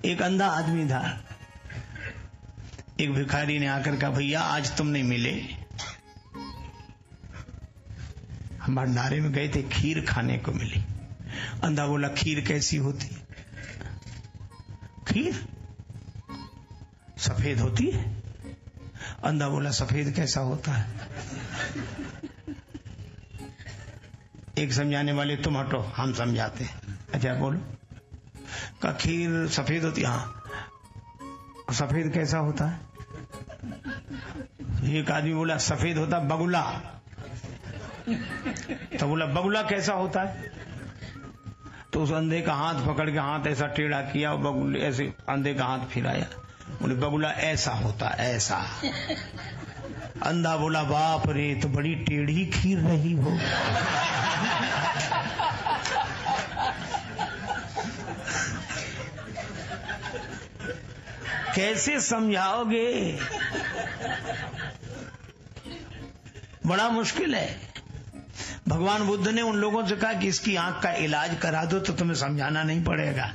एक अंधा आदमी था। एक भिखारी ने आकर कहा, भैया आज तुम नहीं मिले, हम भंडारे में गए थे, खीर खाने को मिली। अंधा बोला, खीर कैसी होती है? खीर सफेद होती है। अंधा बोला, सफेद कैसा होता है? एक समझाने वाले, तुम हटो हम समझाते हैं। अच्छा बोलो। का खीर सफेद होती है? हाँ। सफेद कैसा होता है? एक आदमी बोला, सफेद होता बगुला। तो बोला, बगुला कैसा होता है? तो उस अंधे का हाथ पकड़ के हाथ ऐसा टेढ़ा किया और बगुले ऐसे अंधे का हाथ फिराया। बोले, बगुला ऐसा होता, ऐसा। अंधा बोला, बाप रे, तो बड़ी टेढ़ी खीर रही हो। कैसे समझाओगे? बड़ा मुश्किल है। भगवान बुद्ध ने उन लोगों से कहा कि इसकी आंख का इलाज करा दो तो तुम्हें समझाना नहीं पड़ेगा।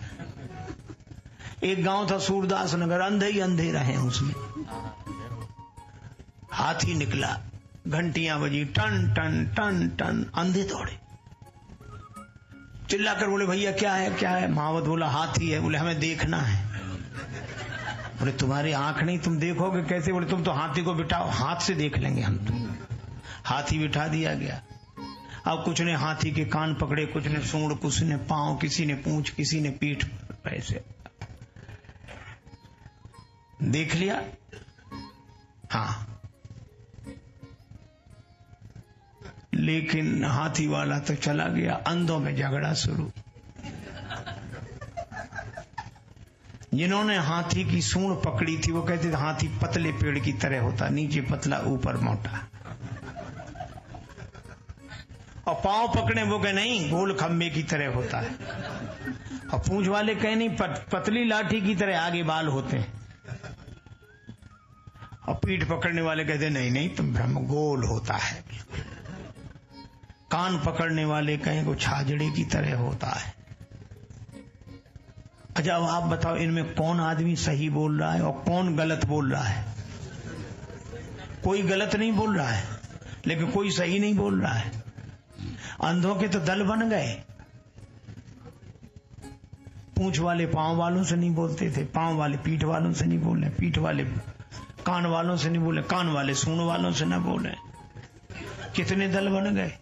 एक गांव था सूरदास नगर, अंधे ही अंधे रहे उसमें। हाथी निकला, घंटियां बजी, टन टन टन टन, अंधे दौड़े, चिल्लाकर बोले, भैया क्या है क्या है? महावत बोला, हाथी है। बोले, हमें देखना है। बोले, तुम्हारी आंख नहीं, तुम देखोगे कैसे? बोले, तुम तो हाथी को बिठाओ, हाथ से देख लेंगे हम तो। हाथी बिठा दिया गया। अब कुछ ने हाथी के कान पकड़े, कुछ ने सूंड, कुछ ने पांव, किसी ने पूंछ, किसी ने पीठ, ऐसे देख लिया। हाँ, लेकिन हाथी वाला तो चला गया। अंधों में झगड़ा शुरू। जिन्होंने हाथी की सूंड पकड़ी थी वो कहते थे हाथी पतले पेड़ की तरह होता, नीचे पतला ऊपर मोटा। और पांव पकड़े वो कहे नहीं, गोल खंबे की तरह होता है। और पूंछ वाले कहे नहीं, पतली लाठी की तरह आगे बाल होते हैं। और पीठ पकड़ने वाले कहते नहीं नहीं, तुम ब्रह्म गोल होता है। कान पकड़ने वाले कहें को छाजड़े की तरह होता है। अच्छा, अब आप बताओ इनमें कौन आदमी सही बोल रहा है और कौन गलत बोल रहा है? कोई गलत नहीं बोल रहा है, लेकिन कोई सही नहीं बोल रहा है। अंधों के तो दल बन गए। पूंछ वाले पांव वालों से नहीं बोलते थे, पांव वाले पीठ वालों से नहीं बोले, पीठ वाले कान वालों से नहीं बोले, कान वाले सूंड वालों से ना बोले। कितने दल बन गए।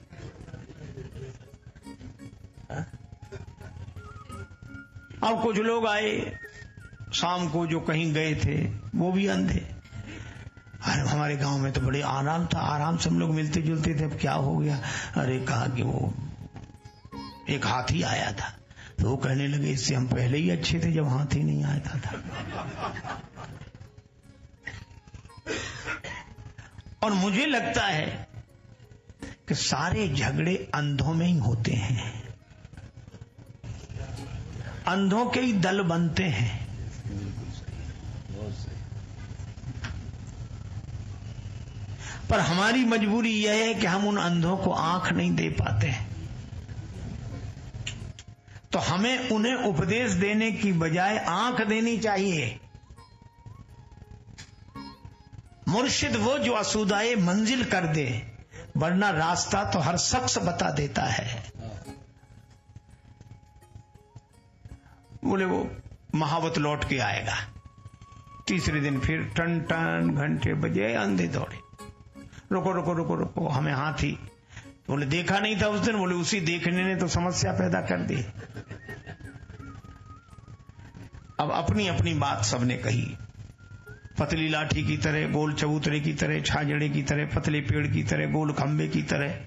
अब कुछ लोग आए शाम को जो कहीं गए थे, वो भी अंधे। अरे हमारे गांव में तो बड़े आराम था, आराम से हम लोग मिलते जुलते थे, अब क्या हो गया? अरे कहा कि वो एक हाथी आया था, तो वो कहने लगे इससे हम पहले ही अच्छे थे जब हाथी नहीं आया था। और मुझे लगता है कि सारे झगड़े अंधों में ही होते हैं, अंधों के ही दल बनते हैं। पर हमारी मजबूरी यह है कि हम उन अंधों को आंख नहीं दे पाते, तो हमें उन्हें उपदेश देने की बजाय आंख देनी चाहिए। मुर्शिद वो जो असुदाए मंजिल कर दे, वरना रास्ता तो हर शख्स बता देता है। बोले वो महावत लौट के आएगा। तीसरे दिन फिर टन टन घंटे बजे, अंधे दौड़े, रुको रुको रुको रुको, हमें हाथी। बोले देखा नहीं था उस दिन। बोले उसी देखने ने तो समस्या पैदा कर दी। अब अपनी अपनी बात सबने कही, पतली लाठी की तरह, गोल चबूतरे की तरह, छाजड़े की तरह, पतले पेड़ की तरह, गोल खंबे की तरह।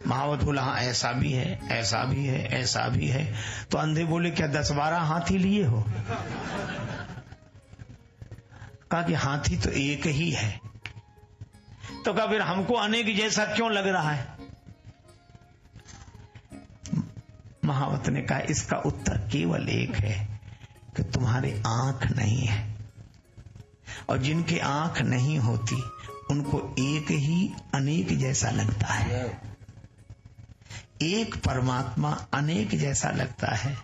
महावत बोला हाँ ऐसा भी है, ऐसा भी है, ऐसा भी है। तो अंधे बोले क्या 10-12 हाथी लिए हो? कहा कि हाथी तो एक ही है। तो कहा फिर हमको अनेक जैसा क्यों लग रहा है? महावत ने कहा इसका उत्तर केवल एक है कि तुम्हारी आंख नहीं है, और जिनके आंख नहीं होती उनको एक ही अनेक जैसा लगता है। एक परमात्मा अनेक जैसा लगता है,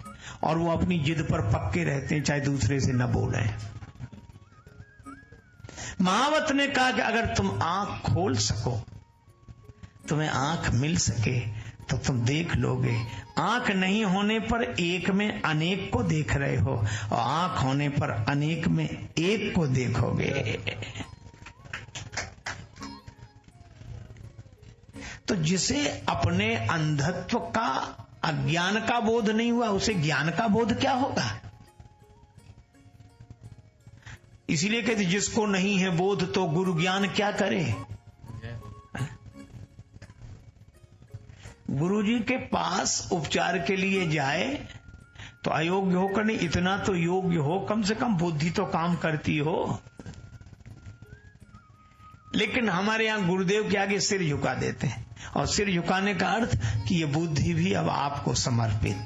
और वो अपनी जिद पर पक्के रहते हैं, चाहे दूसरे से न बोले। महावत ने कहा कि अगर तुम आंख खोल सको, तुम्हें आंख मिल सके तो तुम देख लोगे। आंख नहीं होने पर एक में अनेक को देख रहे हो, और आंख होने पर अनेक में एक को देखोगे। तो जिसे अपने अंधत्व का, अज्ञान का बोध नहीं हुआ, उसे ज्ञान का बोध क्या होगा? इसीलिए कहते जिसको नहीं है बोध तो गुरु ज्ञान क्या करे। गुरुजी के पास उपचार के लिए जाए तो अयोग्य होकर नहीं, इतना तो योग्य हो, कम से कम बुद्धि तो काम करती हो। लेकिन हमारे यहां गुरुदेव के आगे सिर झुका देते हैं, और सिर झुकाने का अर्थ कि ये बुद्धि भी अब आपको समर्पित।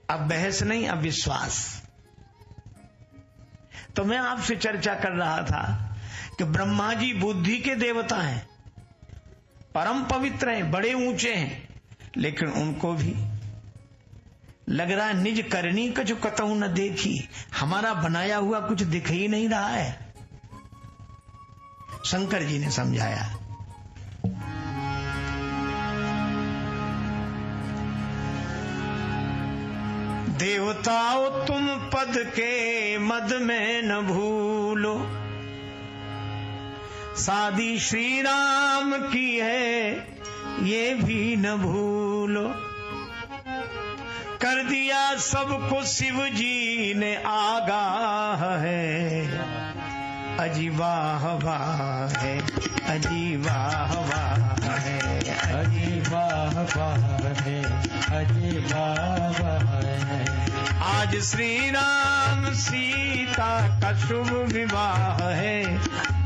अब बहस नहीं, अब विश्वास। तो मैं आपसे चर्चा कर रहा था कि ब्रह्मा जी बुद्धि के देवता हैं, परम पवित्र हैं, बड़े ऊंचे हैं, लेकिन उनको भी लग रहा है निज करनी का जो कतहु न देखी, हमारा बनाया हुआ कुछ दिख ही नहीं रहा है। शंकर जी ने समझाया, देवताओं तुम पद के मद में न भूलो, शादी श्री राम की है ये भी न भूलो। कर दिया सबको शिव जी ने आगाह है, अजी वाह वाह है, अजी वाह वाह है, अजी वाह वाह है, अजी वाह वाह है। आज श्री राम सीता का शुभ विवाह है,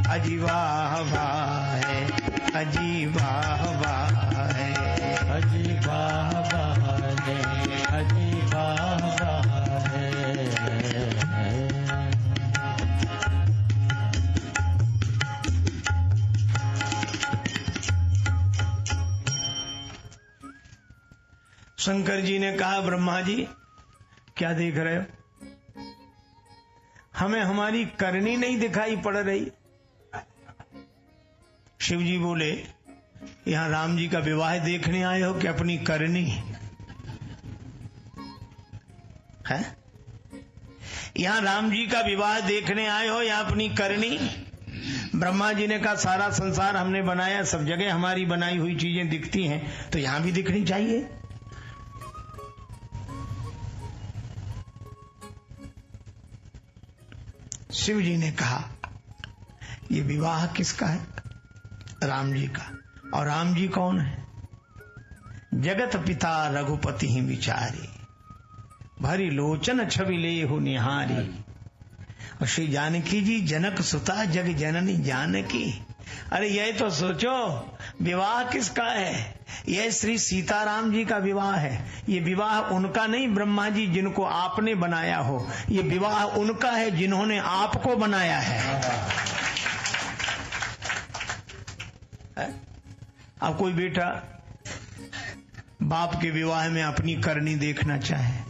अजी वाह वाह है, अजी वाह वाह है, अजी वाह वाह है, अजी वाह वाह है। शंकर जी ने कहा, ब्रह्मा जी क्या देख रहे हो? हमें हमारी करनी नहीं दिखाई पड़ रही। शिव जी बोले, यहां राम जी का विवाह देखने आए हो कि अपनी करनी है? यहां राम जी का विवाह देखने आए हो या अपनी करनी? ब्रह्मा जी ने कहा, सारा संसार हमने बनाया, सब जगह हमारी बनाई हुई चीजें दिखती हैं, तो यहां भी दिखनी चाहिए। शिव जी ने कहा, ये विवाह किसका है? राम जी का। और राम जी कौन है? जगत पिता रघुपति ही विचारी, भरी लोचन छवि ले हो निहारी। और श्री जानकी जी जनक सुता जग जननी जानकी। अरे यह तो सोचो, विवाह किसका है? यह श्री सीताराम जी का विवाह है। ये विवाह उनका नहीं ब्रह्मा जी जिनको आपने बनाया हो, ये विवाह उनका है जिन्होंने आपको बनाया है। अब कोई बेटा बाप के विवाह में अपनी करनी देखना चाहे,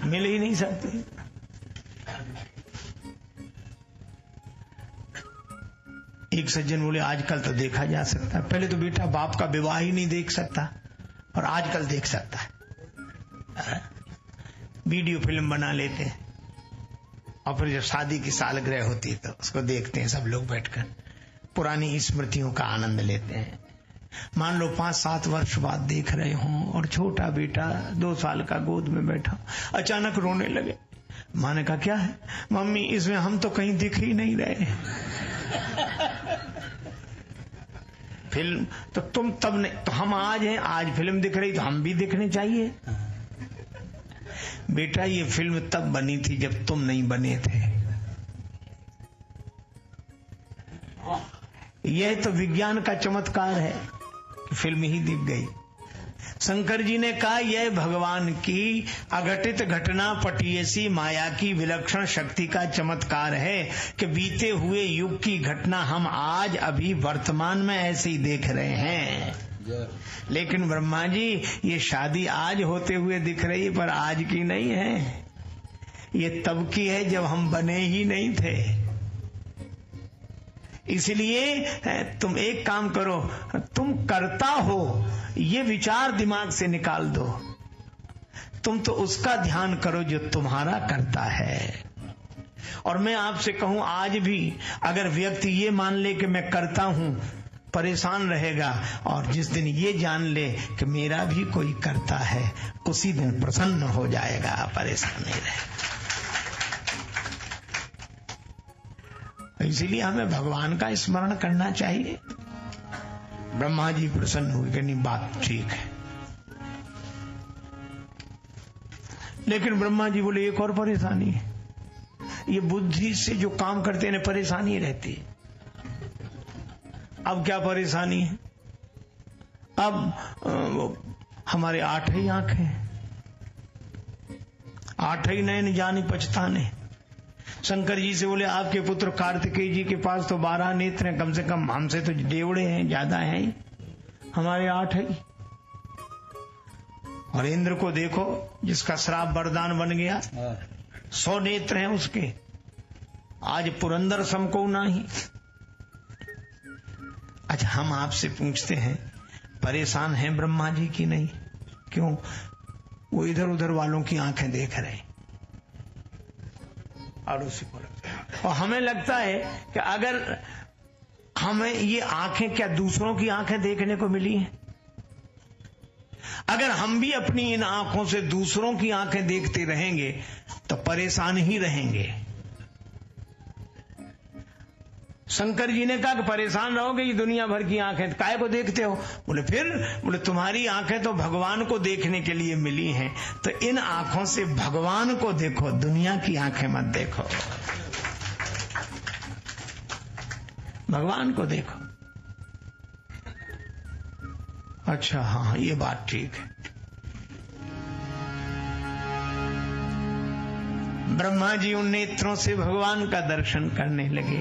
मिल ही नहीं सकती। एक सज्जन बोले, आजकल तो देखा जा सकता है, पहले तो बेटा बाप का विवाह ही नहीं देख सकता, और आजकल देख सकता है। वीडियो फिल्म बना लेते हैं, और फिर जब शादी की सालगिरह होती है तो उसको देखते हैं सब लोग बैठकर, पुरानी स्मृतियों का आनंद लेते हैं। मान लो 5-7 वर्ष बाद देख रहे हों, और छोटा बेटा 2 साल का गोद में बैठा अचानक रोने लगे। माँ ने कहा, क्या है? मम्मी, इसमें हम तो कहीं दिख ही नहीं रहे। फिल्म तो तुम तब नहीं, तो हम आज हैं, आज फिल्म दिख रही तो हम भी दिखने चाहिए। बेटा ये फिल्म तब बनी थी जब तुम नहीं बने थे। यह तो विज्ञान का चमत्कार है कि फिल्म ही दिख गई। शंकर जी ने कहा, यह भगवान की अघटित घटना पटियसी माया की विलक्षण शक्ति का चमत्कार है कि बीते हुए युग की घटना हम आज अभी वर्तमान में ऐसे ही देख रहे हैं। लेकिन ब्रह्मा जी ये शादी आज होते हुए दिख रही है, पर आज की नहीं है, ये तब की है जब हम बने ही नहीं थे। इसलिए तुम एक काम करो, तुम करता हो ये विचार दिमाग से निकाल दो, तुम तो उसका ध्यान करो जो तुम्हारा करता है। और मैं आपसे कहूं, आज भी अगर व्यक्ति ये मान ले कि मैं करता हूं, परेशान रहेगा, और जिस दिन ये जान ले कि मेरा भी कोई करता है, उसी दिन प्रसन्न हो जाएगा, परेशान नहीं रहेगा। इसीलिए हमें भगवान का स्मरण करना चाहिए। ब्रह्मा जी प्रसन्न हुए कि नहीं, बात ठीक है। लेकिन ब्रह्मा जी बोले एक और परेशानी है, ये बुद्धि से जो काम करते हैं परेशानी रहती है। अब क्या परेशानी है? अब हमारे 8 ही आंखें, 8 ही नयन जाने पछताने। शंकर जी से बोले आपके पुत्र कार्तिकेय जी के पास तो 12 नेत्र हैं, कम से कम हमसे तो डेवड़े हैं, ज्यादा हैं, हमारे 8 है। और इंद्र को देखो, जिसका श्राप वरदान बन गया, 100 नेत्र हैं उसके, आज पुरंदर समको नहीं। अच्छा, हम आपसे पूछते हैं, परेशान हैं ब्रह्मा जी की नहीं? क्यों? वो इधर उधर वालों की आंखें देख रहे हैं और उसी को लगता है। और हमें लगता है कि अगर हमें ये आंखें क्या दूसरों की आंखें देखने को मिली हैं? अगर हम भी अपनी इन आंखों से दूसरों की आंखें देखते रहेंगे तो परेशान ही रहेंगे। शंकर जी ने कहा कि परेशान रहोगे, ये दुनिया भर की आंखें काहे को देखते हो? बोले तुम्हारी आंखें तो भगवान को देखने के लिए मिली हैं, तो इन आंखों से भगवान को देखो, दुनिया की आंखें मत देखो, भगवान को देखो। अच्छा, हाँ, ये बात ठीक है। ब्रह्मा जी उन नेत्रों से भगवान का दर्शन करने लगे।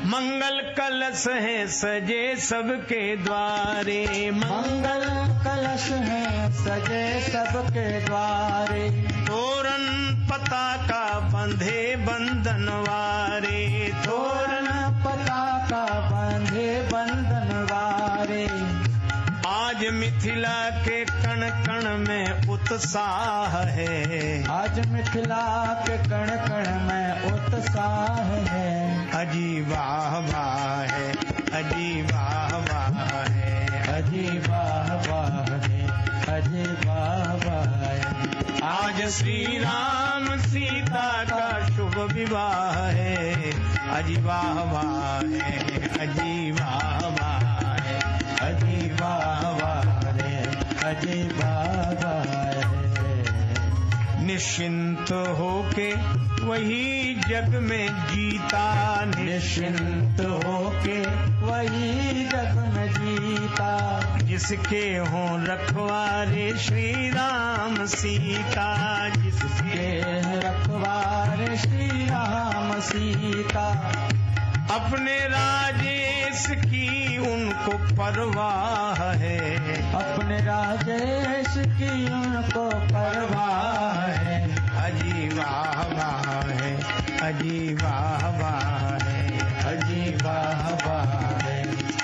मंगल कलश है सजे सबके द्वारे, मंगल कलश है सजे सबके द्वारे, तोरण पताका बंधे बंधनवारे, तोरण पताका बंधे बंधनवारे। आज मिथिला के कण कण में उत्साह है, आज मिथिला के कण कण में उत्साह है। अजी वाह वाह है, अजी वाह वाह है, अजी वाह वाह है, अजी वाह वाह है। आज श्री राम सीता का शुभ विवाह है, अजी वाह वाह है, अजी वाह वाह है, अजी वाह वाह है, अजी वाह वाह है। निश्चिंत होके वही जग में जीता, निश्चिंत होके वही जग में जीता, जिसके हों रखवारे श्री राम सीता, जिसके रखवारे श्री राम सीता। अपने राजेश की उनको परवाह है, अपने राजेश की उनको परवाह है। अजी वाह वाह है, अजी वाह वाह है, अजी वाह वाह है,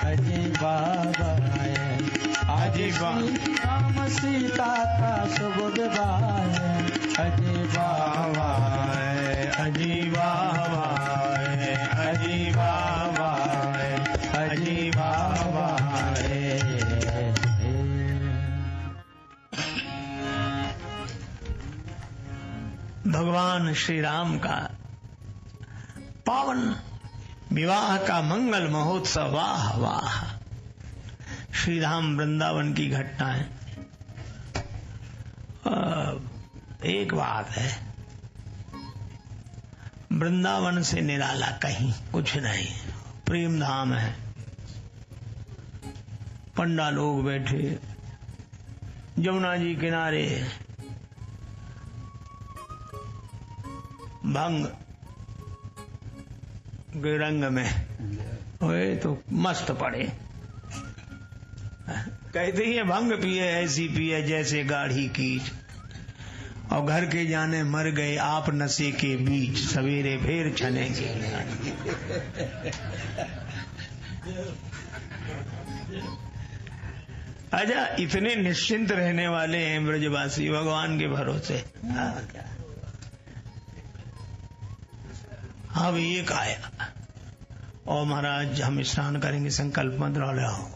अजी वाह वाह है। अजी वाह राम सीता का शुभ विवाह है, अजी वाह वाह है, अजी वाह वाह है, अजी वाह वाह है, अजी वाह वाह है। भगवान श्री राम का पावन विवाह का मंगल महोत्सव, वाह वाह। श्री राम वृंदावन की घटनाएं। एक बात है, वृंदावन से निराला कहीं कुछ नहीं, प्रेम धाम है। पंडा लोग बैठे यमुना जी किनारे, भंग के रंग में ओए तो मस्त पड़े, कहते ही भंग पिए ऐसी पिए जैसे गाढ़ी कीच, और घर के जाने मर गए आप नशे के बीच, सवेरे फिर छनेंगे। अच्छा, इतने निश्चिंत रहने वाले हैं ब्रजवासी भगवान के भरोसे। अब एक आया और महाराज हम स्नान करेंगे, संकल्प मत रहो।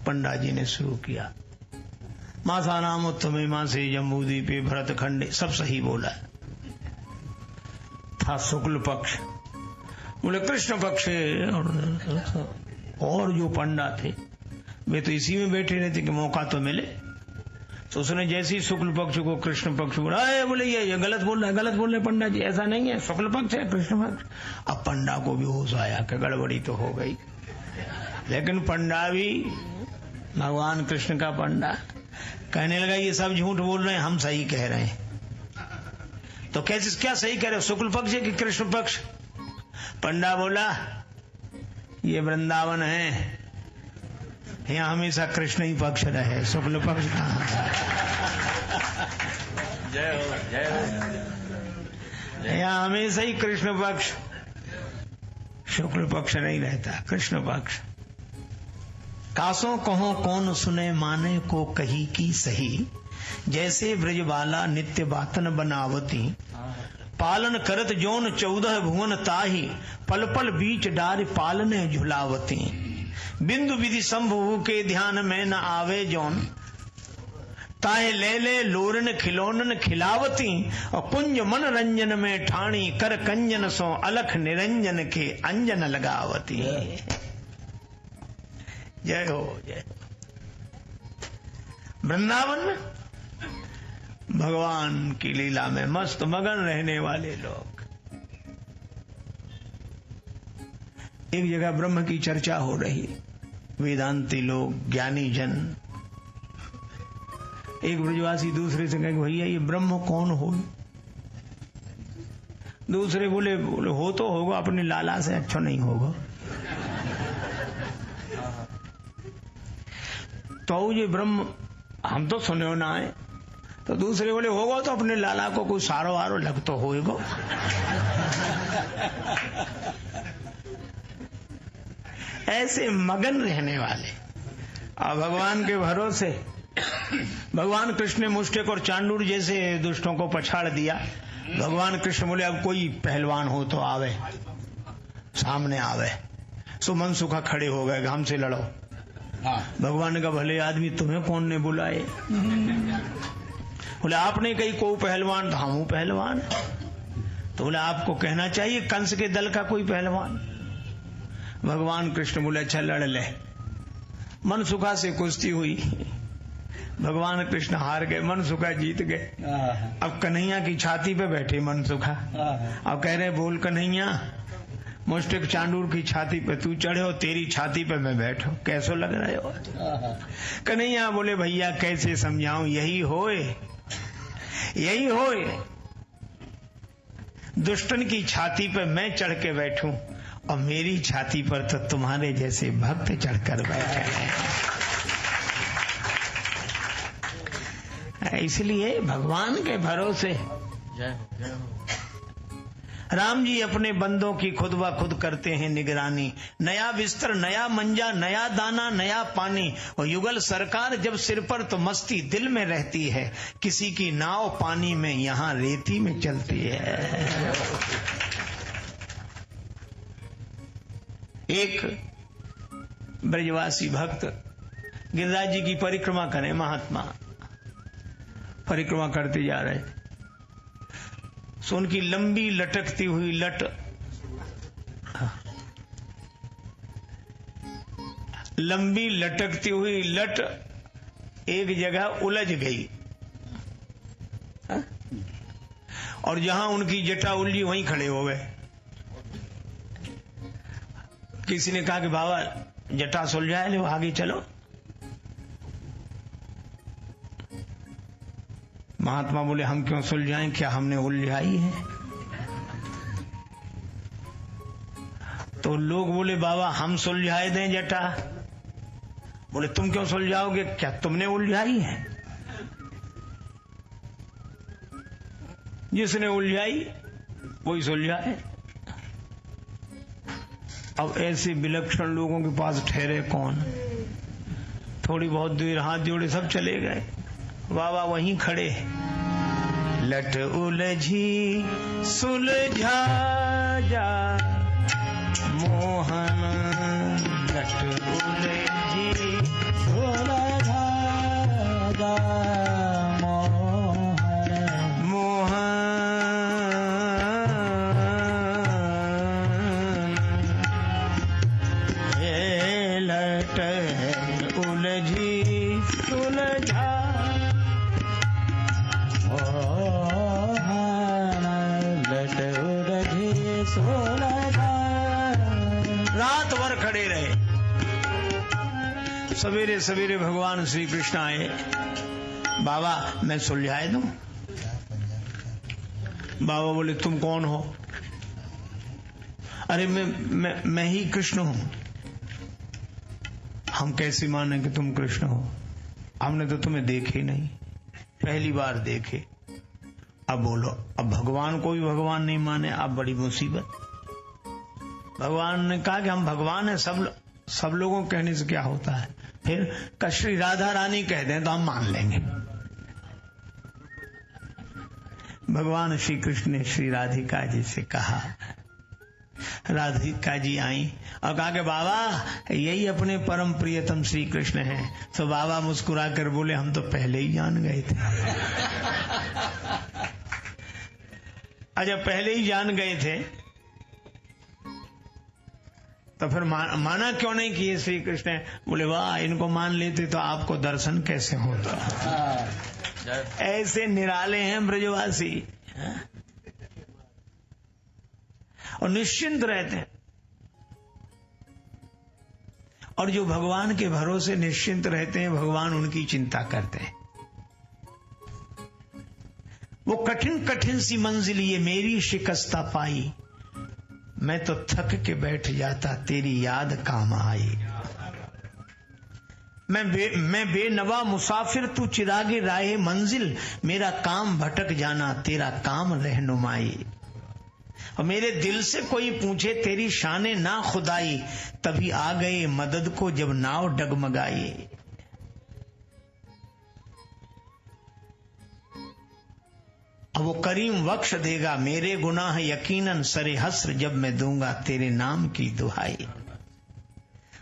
पंडा जी ने शुरू किया, मासा नाम उत्तमे माँ से जम्बूद्वीपे भरत खंडे, सब सही बोला। था शुक्ल पक्ष, बोले कृष्ण पक्ष, और जो पंडा थे वे तो इसी में बैठे रहते कि मौका तो मिले। तो उसने जैसे ही शुक्ल पक्ष को कृष्ण पक्ष बोला, बोले ये गलत बोल रहे, गलत बोल रहे पंडा जी, ऐसा नहीं है, शुक्ल पक्ष है कृष्ण पक्ष। अब पंडा को भी होश आया कि गड़बड़ी तो हो गई, लेकिन पंडा भी भगवान कृष्ण का पंडा कहने लगा ये सब झूठ बोल रहे हैं, हम सही कह रहे हैं। तो कैसे, क्या सही कह रहे हो, शुक्ल पक्ष है कि कृष्ण पक्ष? पंडा बोला ये वृंदावन है, यहाँ हमेशा कृष्ण ही पक्ष रहे, शुक्ल पक्ष कहाँ। जय हो, जय हो। यहाँ हमेशा ही कृष्ण पक्ष, शुक्ल पक्ष नहीं रहता, कृष्ण पक्ष। कासों कहो कौन सुने माने को कही की सही, जैसे ब्रजबाला नित्य बातन बनावती, पालन करत जोन 14 भुवन ताही, पल पल बीच डार पालने झुलावती, बिंदु विधि संभु के ध्यान में न आवे जोन, ताहे ले ले लोरन खिलौनन खिलावती, और कुंज मन रंजन में ठाणी कर कंजन सो अलख निरंजन के अंजन लगावती। जय हो, जय। वृंदावन में भगवान की लीला में मस्त मगन रहने वाले लोग। एक जगह ब्रह्म की चर्चा हो रही, वेदांती लोग, ज्ञानी जन। एक ब्रजवासी दूसरे से कहे भैया ये ब्रह्म कौन हो? दूसरे बोले हो तो होगा, अपने लाला से अच्छा नहीं होगा। तो ये ब्रह्म हम तो सुने हो ना है। तो दूसरे बोले होगा तो अपने लाला को कोई सारो वारो लग तो होएगा। ऐसे मगन रहने वाले और भगवान के भरोसे। भगवान कृष्ण ने मुष्टिक और चांडूर जैसे दुष्टों को पछाड़ दिया। भगवान कृष्ण बोले अब कोई पहलवान हो तो आवे, सामने आवे। सुमन सुखा खड़े हो गए, हमसे लड़ो। भगवान ने कहा भले आदमी तुम्हें कौन ने बुलाए? बोले आपने कही को पहलवान, तो हम पहलवान। तो बोले आपको कहना चाहिए कंस के दल का कोई पहलवान। भगवान कृष्ण बोले अच्छा लड़ ले। मनसुखा से कुश्ती हुई, भगवान कृष्ण हार गए, मनसुखा जीत गए। अब कन्हैया की छाती पे बैठे मनसुखा, अब कह रहे बोल कन्हैया मुष्टिक चांडूर की छाती पे तू चढ़े हो, तेरी छाती पे मैं बैठो, कैसो लग रहे हो? कन्हैया बोले भैया कैसे समझाऊं, यही होए, यही होए। दुष्टन की छाती पे मैं चढ़ के बैठूं और मेरी छाती पर तो तुम्हारे जैसे भक्त चढ़कर बैठे हैं। इसलिए भगवान के भरोसे। जय हो। राम जी अपने बंदों की खुद ब खुद करते हैं निगरानी। नया बिस्तर, नया मंजा, नया दाना, नया पानी। और युगल सरकार जब सिर पर तो मस्ती दिल में रहती है। किसी की नाव पानी में, यहाँ रेती में चलती है। एक ब्रजवासी भक्त गिरिराज जी की परिक्रमा करें, महात्मा परिक्रमा करते जा रहे थे। सो उनकी लंबी लटकती हुई लट एक जगह उलझ गई और जहां उनकी जटा उलझी वहीं खड़े हो गए। किसी ने कहा कि बाबा जटा सुलझाए लो, आगे चलो। महात्मा बोले हम क्यों सुलझाएं, क्या हमने उलझाई है? तो लोग बोले बाबा हम सुलझाए दें जटा। बोले तुम क्यों सुलझाओगे, क्या तुमने उलझाई है? जिसने उलझाई वही सुलझाए। अब ऐसे विलक्षण लोगों के पास ठहरे कौन? थोड़ी बहुत देर हाथ जोड़े सब चले गए, बाबा वहीं खड़े। लट उलझी सुलझा जा मोहन, लट उलझी सुलझा जा मोहन, मोहन, ये लट उलझी सुलझा। लट उलझी सुलझा। रात भर खड़े रहे। सवेरे सवेरे भगवान श्री कृष्ण आए। बाबा मैं सुलझाए दूं? बाबा बोले तुम कौन हो? अरे मैं ही कृष्ण हूं। हम कैसे माने कि तुम कृष्ण हो? हमने तो तुम्हें देखे नहीं, पहली बार देखे। अब बोलो, अब भगवान को भी भगवान नहीं माने, अब बड़ी मुसीबत। भगवान ने कहा कि हम भगवान हैं, सब लोगों के कहने से क्या होता है? फिर श्री राधा रानी कह दें तो हम मान लेंगे। भगवान श्री कृष्ण ने श्री राधिका जी से कहा। राधिका जी आई और कहा कि बाबा यही अपने परम प्रियतम श्री कृष्ण हैं। तो बाबा मुस्कुरा कर बोले हम तो पहले ही जान गए थे। अच्छा पहले ही जान गए थे तो फिर माना क्यों नहीं कि ये श्री कृष्ण है? बोले वाह, इनको मान लेते तो आपको दर्शन कैसे होता। ऐसे निराले हैं ब्रजवासी और निश्चिंत रहते हैं। और जो भगवान के भरोसे निश्चिंत रहते हैं, भगवान उनकी चिंता करते हैं। वो कठिन कठिन सी मंजिल ये मेरी शिकस्ता पाई, मैं तो थक के बैठ जाता तेरी याद काम आई। मैं बेनवा मुसाफिर तू चिरागे राहे मंजिल, मेरा काम भटक जाना तेरा काम रहनुमाई। और मेरे दिल से कोई पूछे तेरी शाने ना खुदाई, तभी आ गए मदद को जब नाव डगमगाई। अब वो करीम बख्श देगा मेरे गुनाह यकीनन, सरे हस्र जब मैं दूंगा तेरे नाम की दुहाई।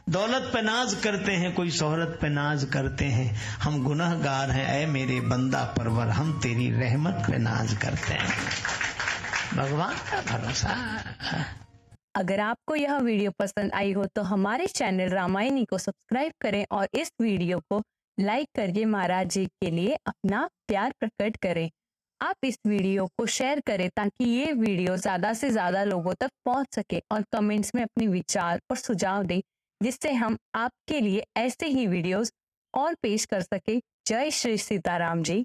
दौलत पे नाज करते हैं, कोई शोहरत पे नाज करते हैं, हम गुनहगार हैं ऐ मेरे बंदा परवर, हम तेरी रहमत पे नाज करते हैं। भगवान का भरोसा। अगर आपको यह वीडियो पसंद आई हो तो हमारे चैनल रामायणी को सब्सक्राइब करें और इस वीडियो को लाइक करके महाराज जी के लिए अपना प्यार प्रकट करें। आप इस वीडियो को शेयर करें ताकि ये वीडियो ज्यादा से ज्यादा लोगों तक पहुंच सके, और कमेंट्स में अपने विचार और सुझाव दें, जिससे हम आपके लिए ऐसे ही वीडियोस और पेश कर सके। जय श्री सीताराम जी।